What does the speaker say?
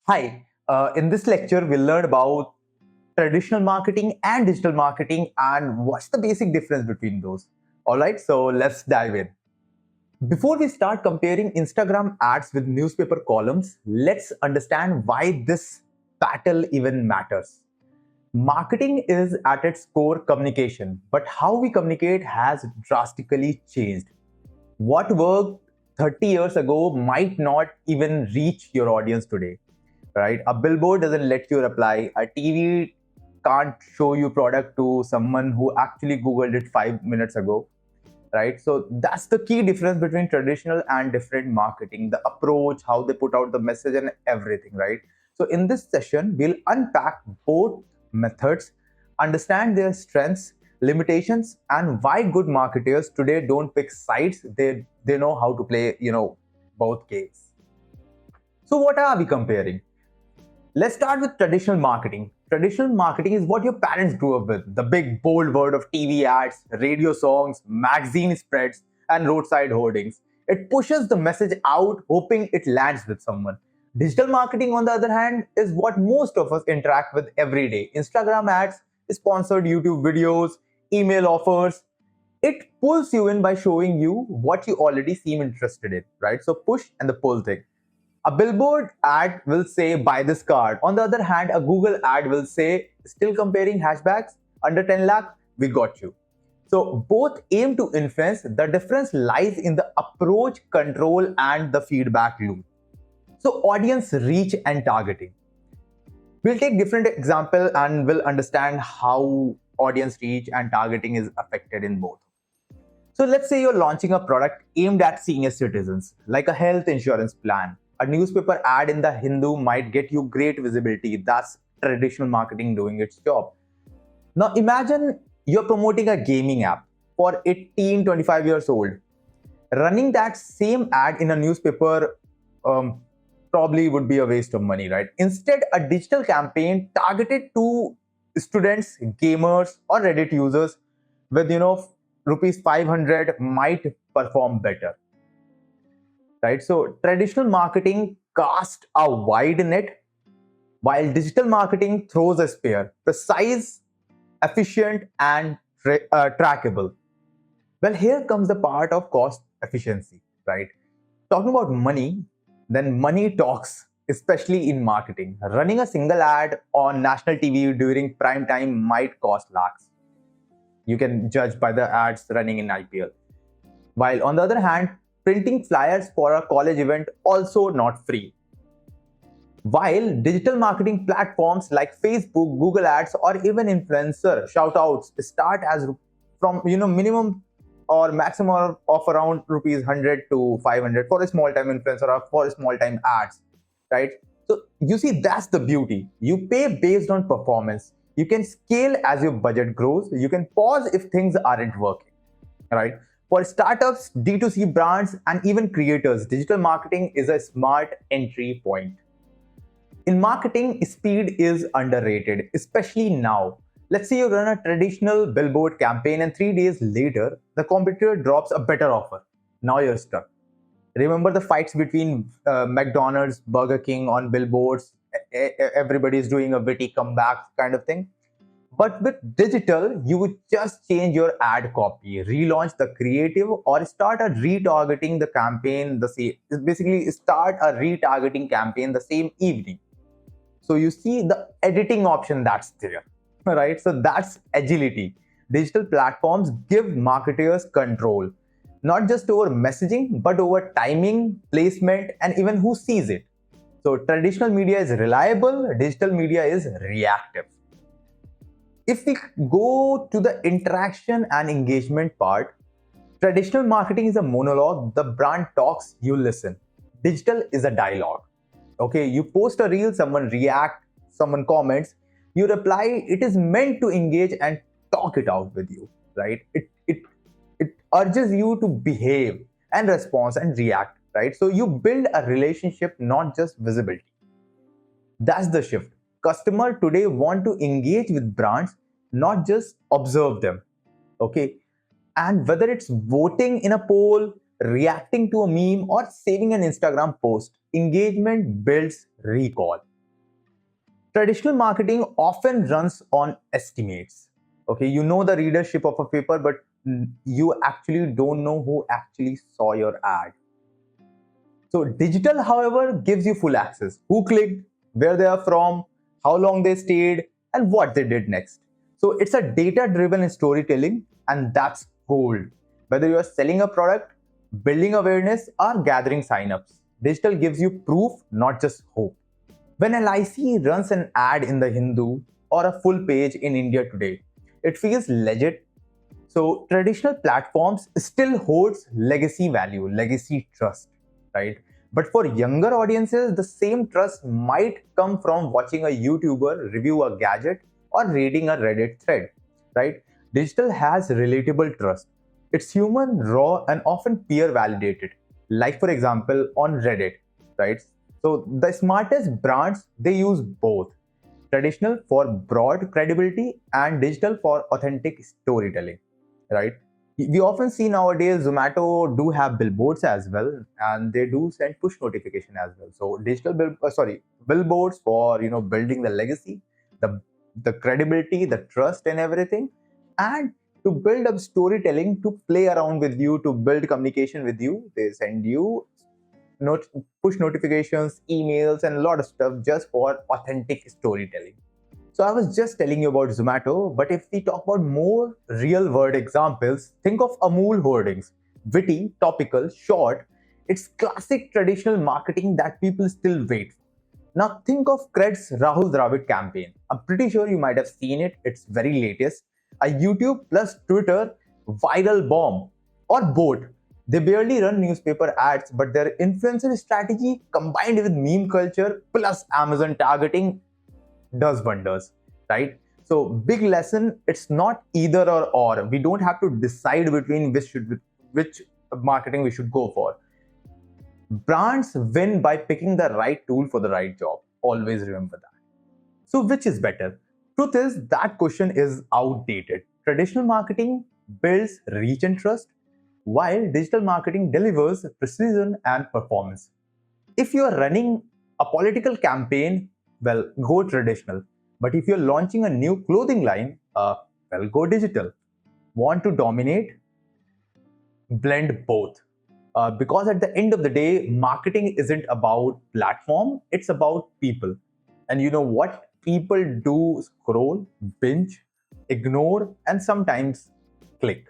Hi, in this lecture, we'll learn about traditional marketing and digital marketing and what's the basic difference between those. All right, so let's dive in. Before we start comparing Instagram ads with newspaper columns, let's understand why this battle even matters. Marketing is at its core communication, but how we communicate has drastically changed. What worked 30 years ago might not even reach your audience today, right? A billboard doesn't let you reply. A TV can't show you product to someone who actually Googled it 5 minutes ago, right? So that's the key difference between traditional and different marketing, the approach, how they put out the message and everything, right? So in this session, we'll unpack both methods, understand their strengths, limitations, and why good marketers today don't pick sides. They know how to play, both games. So what are we comparing? Let's start with traditional marketing. Traditional marketing is what your parents grew up with, the big bold word of TV ads, radio songs, magazine spreads, and roadside hoardings. It pushes the message out, hoping it lands with someone. Digital marketing, on the other hand, is what most of us interact with every day. Instagram ads, sponsored YouTube videos, email offers. It pulls you in by showing you what you already seem interested in, right? So, push and the pull thing. A billboard ad will say buy this card. On the other hand, a Google ad will say still comparing hashbags under 10 lakh, we got you. So both aim to influence. The difference lies in the approach, control, and the feedback loop. So audience reach and targeting. We'll take different example and we'll understand how audience reach and targeting is affected in both. So let's say you're launching a product aimed at senior citizens, like a health insurance plan. A newspaper ad in the Hindu might get you great visibility. That's traditional marketing doing its job. Now imagine you're promoting a gaming app for 18, 25 years old. Running that same ad in a newspaper probably would be a waste of money, right? Instead, a digital campaign targeted to students, gamers, or Reddit users with rupees 500 might perform better, right? So traditional marketing casts a wide net, while digital marketing throws a spear, precise, efficient, and trackable. Well, here comes the part of cost efficiency, right? Talking about money, then money talks, especially in marketing. Running a single ad on national TV during prime time might cost lakhs. You can judge by the ads running in IPL. While on the other hand, printing flyers for a college event also not free. While digital marketing platforms like Facebook, Google Ads, or even influencer shoutouts start as from minimum or maximum of around rupees 100 to 500 for a small time influencer or for a small time ads, right? So you see, that's the beauty. You pay based on performance. You can scale as your budget grows. You can pause if things aren't working, right? For startups, D2C brands, and even creators, digital marketing is a smart entry point. In marketing, speed is underrated, especially now. Let's say you run a traditional billboard campaign and 3 days later, the competitor drops a better offer. Now you're stuck. Remember the fights between McDonald's, Burger King on billboards? Everybody's doing a witty comeback kind of thing. But with digital, you would just change your ad copy, relaunch the creative, or start a retargeting the campaign the same. Basically, start a retargeting campaign the same evening. So you see the editing option that's there, right? So that's agility. Digital platforms give marketers control, not just over messaging, but over timing, placement, and even who sees it. So traditional media is reliable, digital media is reactive. If we go to the interaction and engagement part, traditional marketing is a monologue. The brand talks, you listen. Digital is a dialogue. Okay, you post a reel, someone react, someone comments, you reply. It is meant to engage and talk it out with you, right? It urges you to behave and respond and react, right? So you build a relationship, not just visibility. That's the shift. Customer today want to engage with brands, not just observe them. Okay, and whether it's voting in a poll, reacting to a meme, or saving an Instagram post, engagement builds recall. Traditional marketing often runs on estimates. Okay, you know the readership of a paper, but you actually don't know who actually saw your ad. So digital, however, gives you full access. Who clicked, where they are from, how long they stayed, and what they did next. So it's a data-driven storytelling, and that's gold. Whether you are selling a product, building awareness, or gathering signups, digital gives you proof, not just hope. When LIC runs an ad in the Hindu or a full page in India Today, it feels legit. So traditional platforms still holds legacy value, legacy trust, right? But for younger audiences, the same trust might come from watching a YouTuber review a gadget or reading a Reddit thread, right? Digital has relatable trust. It's human, raw, and often peer validated. Like for example, on Reddit, right? So the smartest brands, they use both traditional for broad credibility and digital for authentic storytelling, right? We often see nowadays Zomato do have billboards as well, and they do send push notification as well. So billboards for building the legacy, the the credibility, the trust, and everything, and to build up storytelling, to play around with you, to build communication with you. They send you not push notifications, emails, and a lot of stuff just for authentic storytelling. So I was just telling you about Zomato, but if we talk about more real world examples, think of Amul hoardings. Witty, topical, short. It's classic traditional marketing that people still wait for. Now think of Cred's Rahul Dravid campaign. I'm pretty sure you might have seen it. It's very latest. A YouTube plus Twitter viral bomb, or both. They barely run newspaper ads, but their influencer strategy combined with meme culture plus Amazon targeting does wonders, right? So big lesson, it's not either or. We don't have to decide between which marketing we should go for. Brands win by picking the right tool for the right job. Always remember that. So which is better? Truth is that question is outdated. Traditional marketing builds reach and trust, while digital marketing delivers precision and performance. If you are running a political campaign, well, go traditional. But if you're launching a new clothing line, well, go digital. Want to dominate? Blend both. Because at the end of the day, marketing isn't about platform, it's about people. And you know what? People do scroll, binge, ignore, and sometimes click.